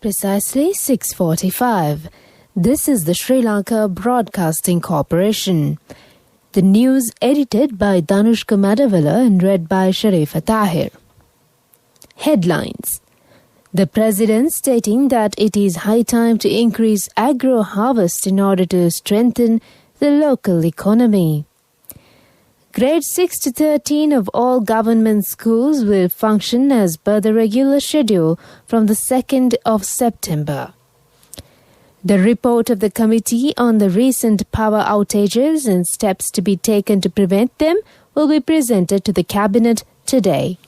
Precisely 6:45. This is the Sri Lanka Broadcasting Corporation. The news edited by Danushka Madavala and read by Sharifa Tahir. Headlines. The President stating that it is high time to increase agro-harvest in order to strengthen the local economy. Grade 6 to 13 of all government schools will function as per the regular schedule from the 2nd of September. The report of the committee on the recent power outages and steps to be taken to prevent them will be presented to the Cabinet today.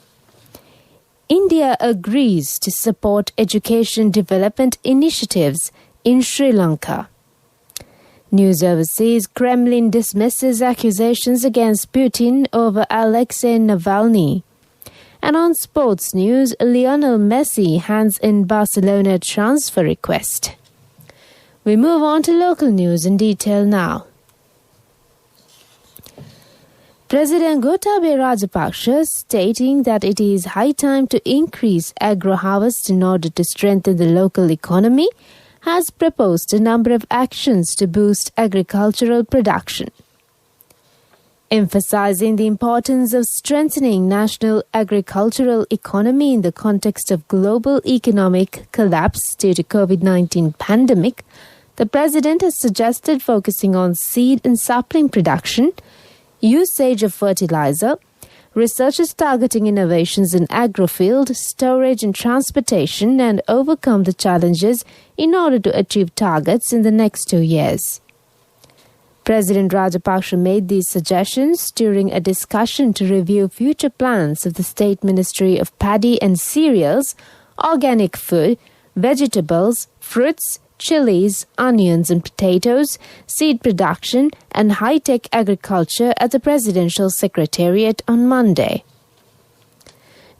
India agrees to support education development initiatives in Sri Lanka. News overseas, Kremlin dismisses accusations against Putin over Alexei Navalny. And on sports news, Lionel Messi hands in Barcelona transfer request. We move on to local news in detail now. President Gotabaya Rajapaksa stating that it is high time to increase agro-harvest in order to strengthen the local economy has proposed a number of actions to boost agricultural production. Emphasizing the importance of strengthening national agricultural economy in the context of global economic collapse due to COVID-19 pandemic, the President has suggested focusing on seed and sapling production, usage of fertilizer, researchers targeting innovations in agrofield, storage and transportation and overcome the challenges in order to achieve targets in the next 2 years. President Rajapaksa made these suggestions during a discussion to review future plans of the State Ministry of Paddy and Cereals, Organic Food, Vegetables, Fruits, chilies, onions and potatoes, seed production and high-tech agriculture at the Presidential Secretariat on Monday.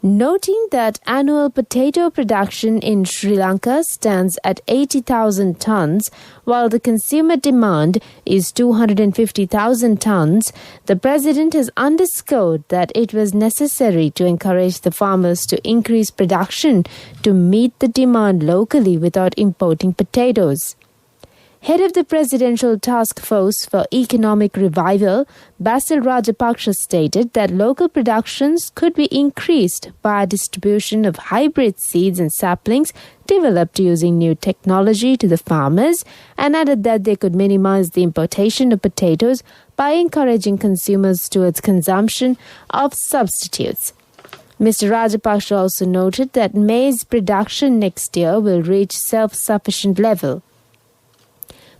Noting that annual potato production in Sri Lanka stands at 80,000 tons, while the consumer demand is 250,000 tons, the President has underscored that it was necessary to encourage the farmers to increase production to meet the demand locally without importing potatoes. Head of the Presidential Task Force for Economic Revival, Basil Rajapaksa stated that local productions could be increased by distribution of hybrid seeds and saplings developed using new technology to the farmers, and added that they could minimize the importation of potatoes by encouraging consumers towards consumption of substitutes. Mr. Rajapaksa also noted that maize production next year will reach self-sufficient level.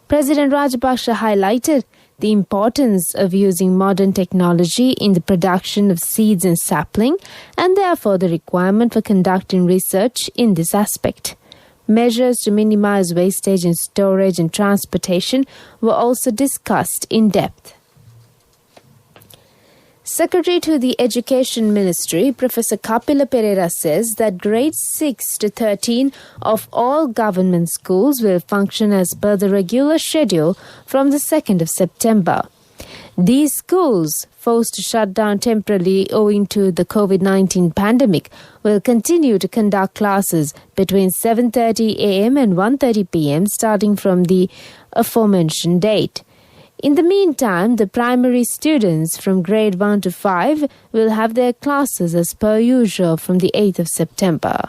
President Rajapaksa highlighted the importance of using modern technology in the production of seeds and sapling, and therefore the requirement for conducting research in this aspect. Measures to minimize wastage in storage and transportation were also discussed in depth. Secretary to the Education Ministry, Professor Kapila Pereira, says that grades 6 to 13 of all government schools will function as per the regular schedule from the 2nd of September. These schools, forced to shut down temporarily owing to the COVID-19 pandemic, will continue to conduct classes between 7:30 a.m. and 1:30 p.m. starting from the aforementioned date. In the meantime, the primary students from grade 1 to 5 will have their classes as per usual from the 8th of September.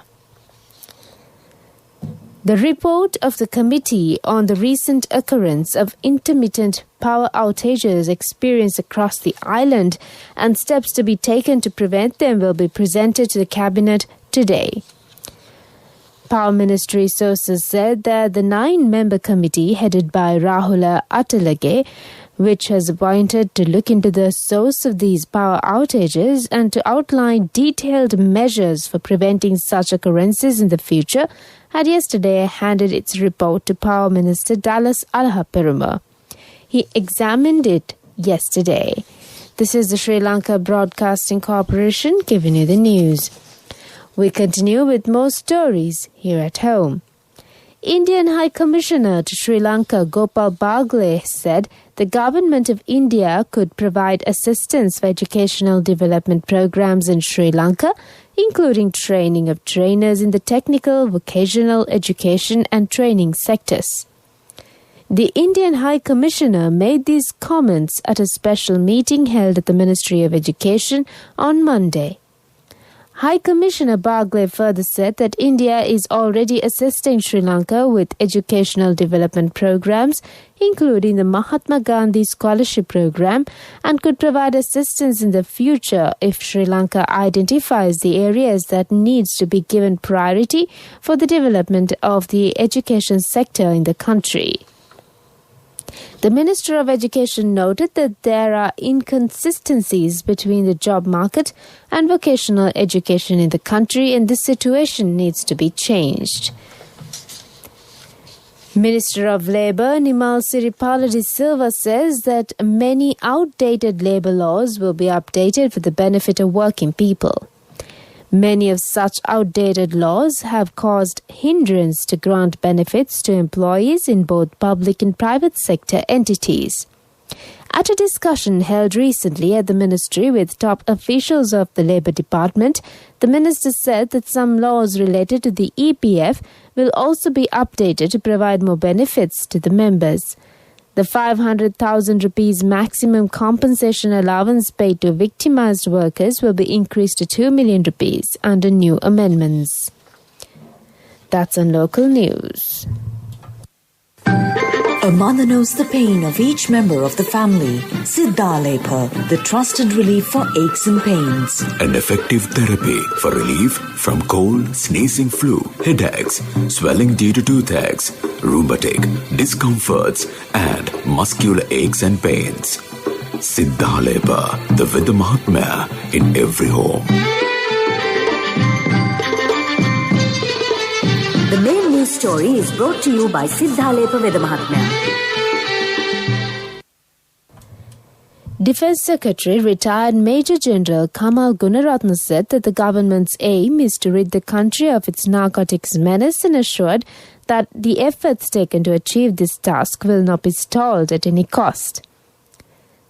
The report of the committee on the recent occurrence of intermittent power outages experienced across the island and steps to be taken to prevent them will be presented to the Cabinet today. Power Ministry sources said that the 9-member committee headed by Rahula Atalage, which has appointed to look into the source of these power outages and to outline detailed measures for preventing such occurrences in the future, had yesterday handed its report to Power Minister Dallas Alhaperuma. He examined it yesterday. This is the Sri Lanka Broadcasting Corporation giving you the news. We continue with more stories here at home. Indian High Commissioner to Sri Lanka, Gopal Bagle, said the government of India could provide assistance for educational development programs in Sri Lanka, including training of trainers in the technical, vocational, education and training sectors. The Indian High Commissioner made these comments at a special meeting held at the Ministry of Education on Monday. High Commissioner Bagle further said that India is already assisting Sri Lanka with educational development programs, including the Mahatma Gandhi Scholarship Program, and could provide assistance in the future if Sri Lanka identifies the areas that needs to be given priority for the development of the education sector in the country. The Minister of Education noted that there are inconsistencies between the job market and vocational education in the country, and this situation needs to be changed. Minister of Labour Nimal Siripala de Silva says that many outdated labour laws will be updated for the benefit of working people. Many of such outdated laws have caused hindrance to grant benefits to employees in both public and private sector entities. At a discussion held recently at the ministry with top officials of the Labour Department, the minister said that some laws related to the EPF will also be updated to provide more benefits to the members. The 500,000 rupees maximum compensation allowance paid to victimized workers will be increased to 2 million rupees under new amendments. That's on local news. A mother knows the pain of each member of the family. Siddhalepa, the trusted relief for aches and pains. An effective therapy for relief from cold, sneezing, flu, headaches, swelling due to toothaches, rheumatic, discomforts, and muscular aches and pains. Siddhalepa, the Vidya Mahatmya in every home. The main news story is brought to you by Siddhalepa Vidya Mahatmya. Defence Secretary retired Major General Kamal Gunaratne said that the government's aim is to rid the country of its narcotics menace and assured that the efforts taken to achieve this task will not be stalled at any cost.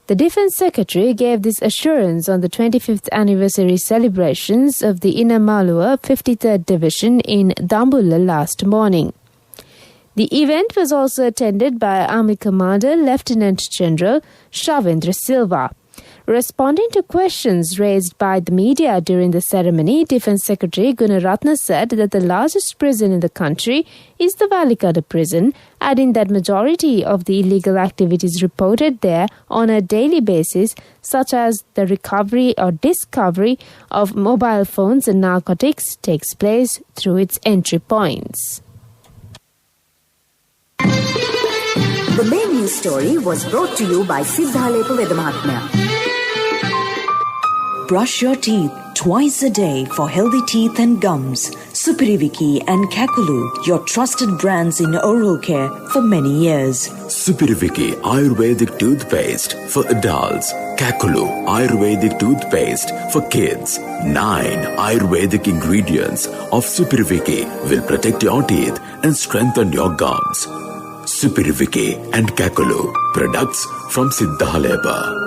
The Defence Secretary gave this assurance on the 25th anniversary celebrations of the Inner Malua 53rd Division in Dambulla last morning. The event was also attended by Army Commander Lieutenant General Shavendra Silva. Responding to questions raised by the media during the ceremony, Defence Secretary Gunaratne said that the largest prison in the country is the Valikada prison, adding that majority of the illegal activities reported there on a daily basis, such as the recovery or discovery of mobile phones and narcotics, takes place through its entry points. The main news story was brought to you by Siddhalepa Vidya Mahatmya. Brush your teeth twice a day for healthy teeth and gums. Supiriviki and Kakulu, your trusted brands in oral care for many years. Supiriviki Ayurvedic toothpaste for adults. Kakulu Ayurvedic toothpaste for kids. 9 Ayurvedic ingredients of Supiriviki will protect your teeth and strengthen your gums. Supiriviki and Kakulu, products from Siddhalepa.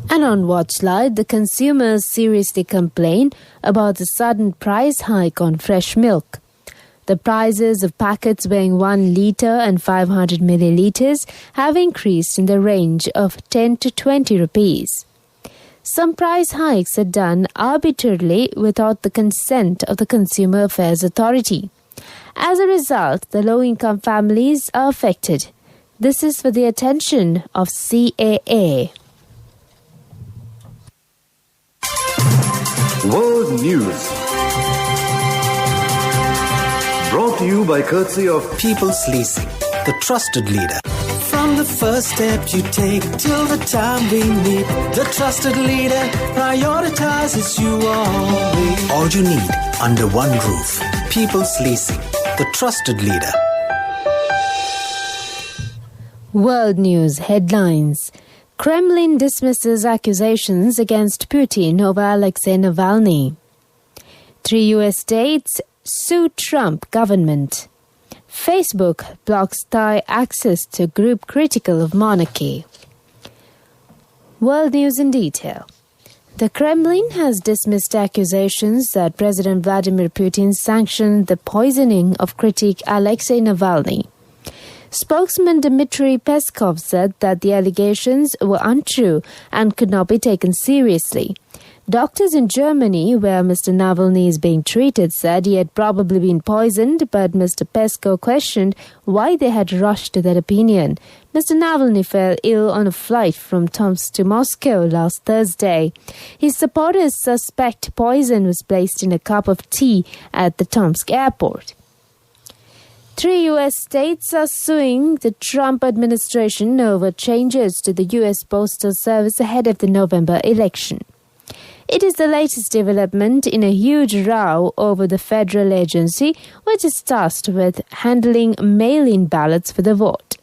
And on Watchlight, the consumers seriously complain about the sudden price hike on fresh milk. The prices of packets weighing 1 litre and 500 millilitres have increased in the range of 10 to 20 rupees. Some price hikes are done arbitrarily without the consent of the Consumer Affairs Authority. As a result, the low-income families are affected. This is for the attention of CAA. World News, brought to you by courtesy of People's Leasing, the trusted leader. From the first step you take till the time we meet, the trusted leader prioritizes you always. All you need under one roof. People's Leasing, the trusted leader. World News headlines. Kremlin dismisses accusations against Putin over Alexei Navalny. 3 U.S. states sue Trump government. Facebook blocks Thai access to group critical of monarchy. World news in detail. The Kremlin has dismissed accusations that President Vladimir Putin sanctioned the poisoning of critic Alexei Navalny. Spokesman Dmitry Peskov said that the allegations were untrue and could not be taken seriously. Doctors in Germany, where Mr. Navalny is being treated, said he had probably been poisoned, but Mr. Peskov questioned why they had rushed to that opinion. Mr. Navalny fell ill on a flight from Tomsk to Moscow last Thursday. His supporters suspect poison was placed in a cup of tea at the Tomsk airport. 3 U.S. states are suing the Trump administration over changes to the U.S. Postal Service ahead of the November election. It is the latest development in a huge row over the federal agency, which is tasked with handling mail-in ballots for the vote.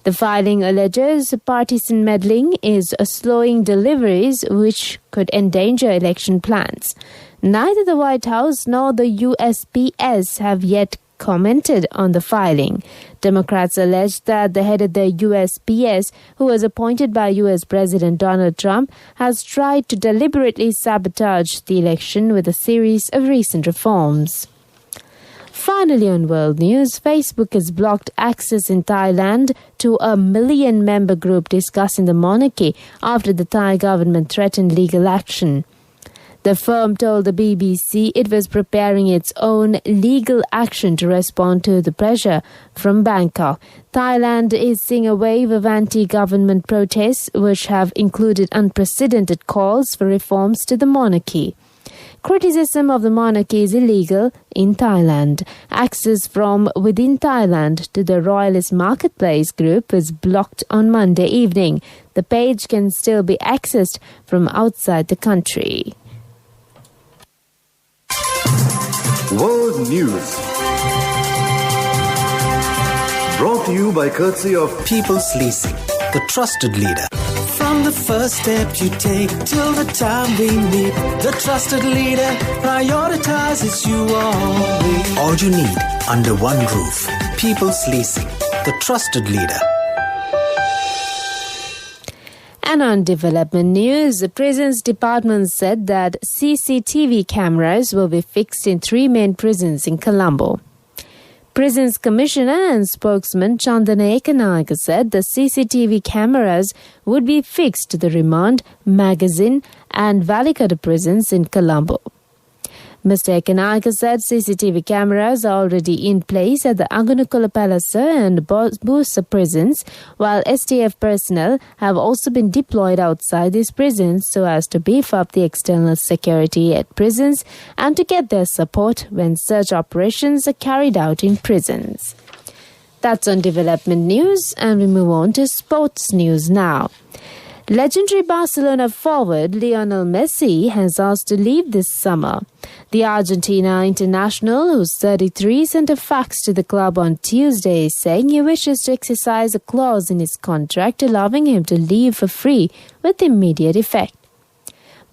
The filing alleges partisan meddling is slowing deliveries, which could endanger election plans. Neither the White House nor the USPS have yet commented on the filing. Democrats allege that the head of the USPS, who was appointed by U.S. President Donald Trump, has tried to deliberately sabotage the election with a series of recent reforms. Finally, on world news, Facebook has blocked access in Thailand to a million-member group discussing the monarchy after the Thai government threatened legal action. The firm told the BBC it was preparing its own legal action to respond to the pressure from Bangkok. Thailand is seeing a wave of anti-government protests, which have included unprecedented calls for reforms to the monarchy. Criticism of the monarchy is illegal in Thailand. Access from within Thailand to the Royalist Marketplace group was blocked on Monday evening. The page can still be accessed from outside the country. World News. Brought to you by courtesy of People's Leasing, the trusted leader. From the first step you take till the time we meet, the trusted leader prioritizes you always. All you need under one roof. People's Leasing, the trusted leader. And on development news, the Prisons Department said that CCTV cameras will be fixed in 3 main prisons in Colombo. Prisons Commissioner and spokesman Chandana Ekanayake said the CCTV cameras would be fixed to the Remand, Magazine and Valikada prisons in Colombo. Mr. Ekanayake said CCTV cameras are already in place at the Agunukula Palasa and Busa prisons, while STF personnel have also been deployed outside these prisons so as to beef up the external security at prisons and to get their support when search operations are carried out in prisons. That's on development news, and we move on to sports news now. Legendary Barcelona forward Lionel Messi has asked to leave this summer. The Argentina international, who's 33, sent a fax to the club on Tuesday saying he wishes to exercise a clause in his contract allowing him to leave for free with immediate effect.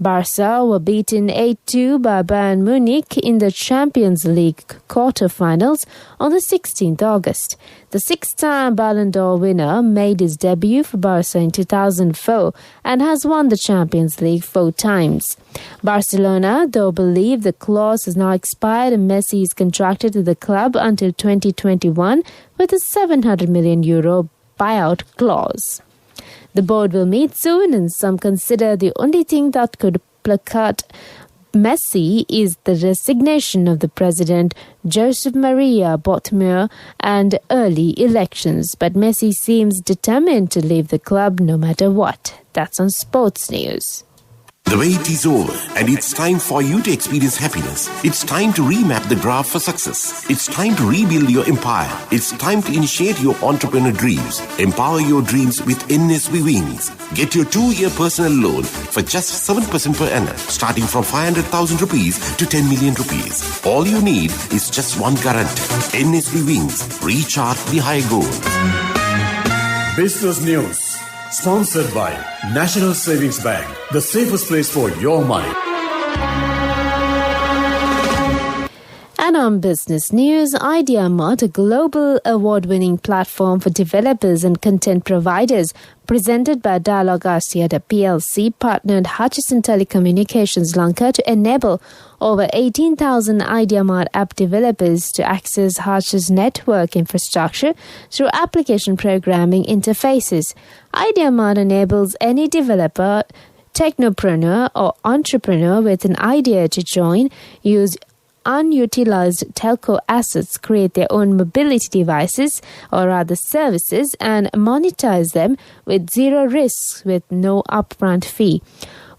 Barca were beaten 8-2 by Bayern Munich in the Champions League quarter-finals on the 16th August. The 6-time Ballon d'Or winner made his debut for Barca in 2004 and has won the Champions League 4 times. Barcelona, though, believe the clause has now expired and Messi is contracted to the club until 2021 with a €700 million buyout clause. The board will meet soon, and some consider the only thing that could placate Messi is the resignation of the president, Josep Maria Bartomeu, and early elections. But Messi seems determined to leave the club no matter what. That's on Sports News. The wait is over, and it's time for you to experience happiness. It's time to remap the graph for success. It's time to rebuild your empire. It's time to initiate your entrepreneur dreams. Empower your dreams with NSB Wings. Get your 2-year personal loan for just 7% per annum, starting from 500,000 rupees to 10 million rupees. All you need is just one guarantee. NSB Wings. Recharge the high goal. Business News. Sponsored by National Savings Bank, the safest place for your money. And on business news, IdeaMart, a global award-winning platform for developers and content providers, presented by Dialogue Asia PLC, partnered Hutchison Telecommunications Lanka to enable over 18,000 IdeaMart app developers to access Hutch's network infrastructure through application programming interfaces. IdeaMart enables any developer, technopreneur or entrepreneur with an idea to join, use unutilized telco assets, create their own mobility devices or other services, and monetize them with zero risks with no upfront fee.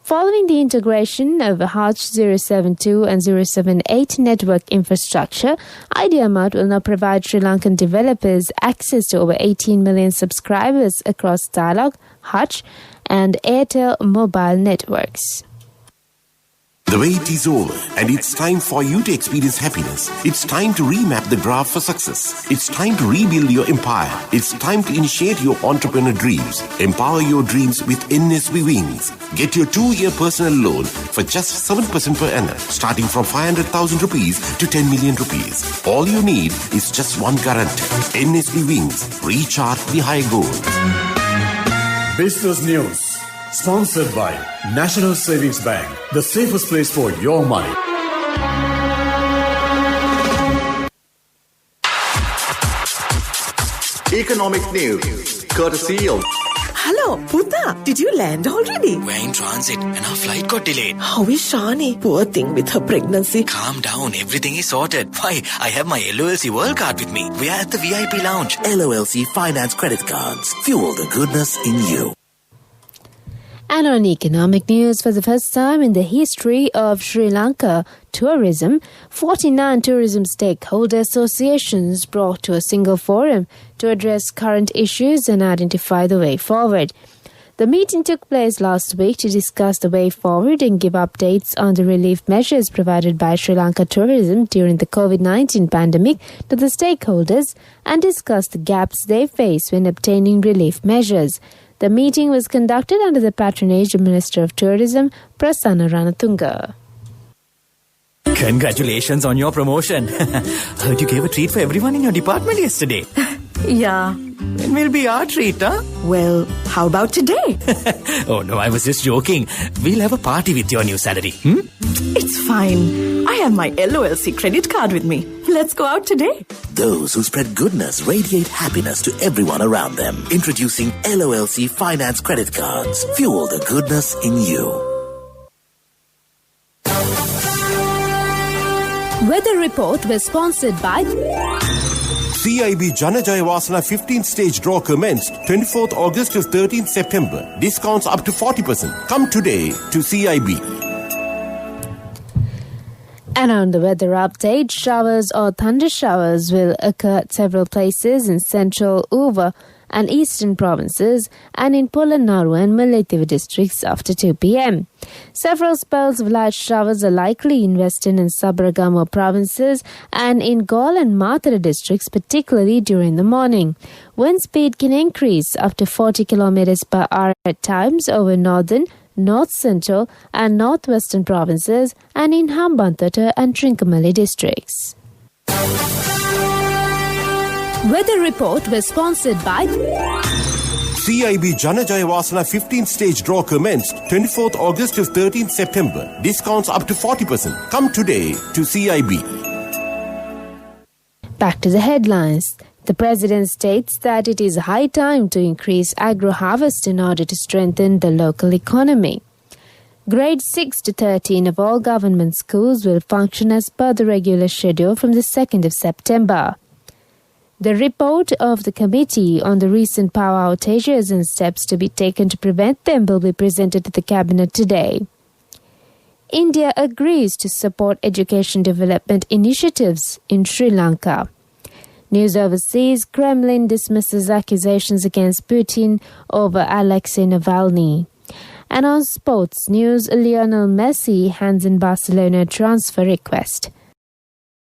Following the integration of Hutch 072 and 078 network infrastructure, IdeaMart will now provide Sri Lankan developers access to over 18 million subscribers across Dialogue, Hutch, and Airtel mobile networks. The wait is over, and it's time for you to experience happiness. It's time to remap the graph for success. It's time to rebuild your empire. It's time to initiate your entrepreneur dreams. Empower your dreams with NSB Wings. Get your 2-year personal loan for just 7% per annum, starting from 500,000 rupees to 10 million rupees. All you need is just one guarantee. NSB Wings. Recharge the high goal. Business news. Sponsored by National Savings Bank, the safest place for your money. Economic news, courtesy of... Hello, Puta. Did you land already? We're in transit and our flight got delayed. How is Shani? Poor thing with her pregnancy. Calm down, everything is sorted. Why, I have my LOLC World Card with me. We are at the VIP lounge. LOLC Finance Credit Cards. Fuel the goodness in you. And on economic news, for the first time in the history of Sri Lanka tourism, 49 tourism stakeholder associations brought to a single forum to address current issues and identify the way forward. The meeting took place last week to discuss the way forward and give updates on the relief measures provided by Sri Lanka tourism during the COVID-19 pandemic to the stakeholders and discuss the gaps they face when obtaining relief measures. The meeting was conducted under the patronage of Minister of Tourism, Prasanna Ranatunga. Congratulations on your promotion. Heard you gave a treat for everyone in your department yesterday. Yeah. When will be our treat, huh? Well, how about today? Oh no, I was just joking. We'll have a party with your new salary. It's fine. I have my LOLC credit card with me. Let's go out today. Those who spread goodness radiate happiness to everyone around them. Introducing LOLC Finance Credit Cards. Fuel the goodness in you. Weather report was sponsored by CIB Janajaya Wasana 15th stage draw commenced 24th August to 13th September. Discounts up to 40%. Come today to CIB. And on the weather update, showers or thunder showers will occur at several places in central Uva and eastern provinces and in Polonnaru and Mullaitivu districts after 2 p.m. Several spells of light showers are likely in western and Sabaragamuwa provinces and in Gaul and Matara districts, particularly during the morning. Wind speed can increase up to 40 km per hour at times over northern, north central and northwestern provinces and in Hambantota and Trincomalee districts. Weather report was sponsored by CIB Janajaya Wasana 15th stage draw commenced 24th August to 13th September. Discounts up to 40%. Come today to CIB. Back to the headlines. The President states that it is high time to increase agro-harvest in order to strengthen the local economy. Grades 6 to 13 of all government schools will function as per the regular schedule from the 2nd of September. The report of the committee on the recent power outages and steps to be taken to prevent them will be presented to the cabinet today. India agrees to support education development initiatives in Sri Lanka. News overseas, Kremlin dismisses accusations against Putin over Alexei Navalny. And on sports news, Lionel Messi hands in Barcelona transfer request.